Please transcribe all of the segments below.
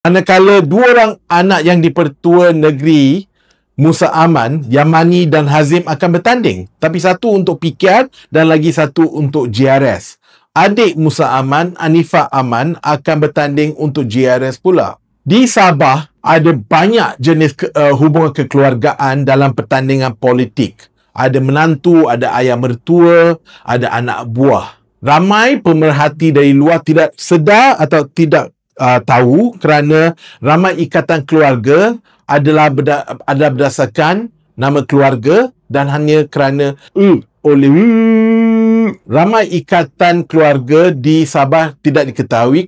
Manakala dua orang anak yang dipertua negeri Musa Aman, Yamani dan Hazim akan bertanding. Tapi satu untuk PKR dan lagi satu untuk JRS. Adik Musa Aman, Anifah Aman akan bertanding untuk JRS pula. Di Sabah, ada banyak jenis hubungan kekeluargaan dalam pertandingan politik. Ada menantu, ada ayah mertua, ada anak buah. Ramai pemerhati dari luar tidak sedar atau tidak tahu kerana ramai ikatan keluarga adalah berdasarkan nama keluarga dan hanya kerana ramai ikatan keluarga di Sabah tidak diketahui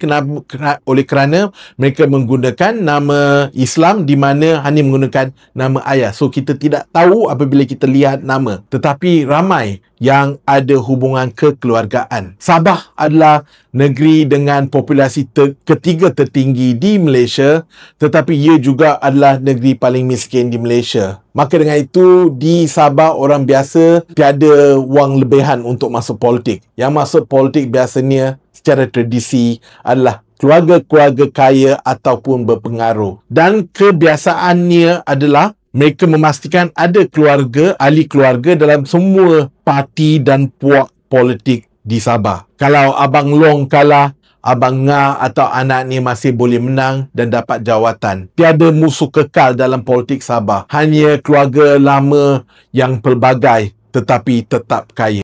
oleh kerana mereka menggunakan nama Islam di mana hanya menggunakan nama ayah. So kita tidak tahu apabila kita lihat nama. Tetapi ramai yang ada hubungan kekeluargaan. Sabah adalah negeri dengan populasi ketiga tertinggi di Malaysia, tetapi ia juga adalah negeri paling miskin di Malaysia. Maka dengan itu, di Sabah orang biasa tiada wang lebihan untuk masuk politik. Yang masuk politik biasanya secara tradisi adalah keluarga-keluarga kaya ataupun berpengaruh. Dan kebiasaannya adalah mereka memastikan ada keluarga, ahli keluarga dalam semua parti dan puak politik di Sabah. Kalau Abang Long kalah, Abang Nga atau anak ni masih boleh menang dan dapat jawatan. Tiada musuh kekal dalam politik Sabah. Hanya keluarga lama yang pelbagai tetapi tetap kaya.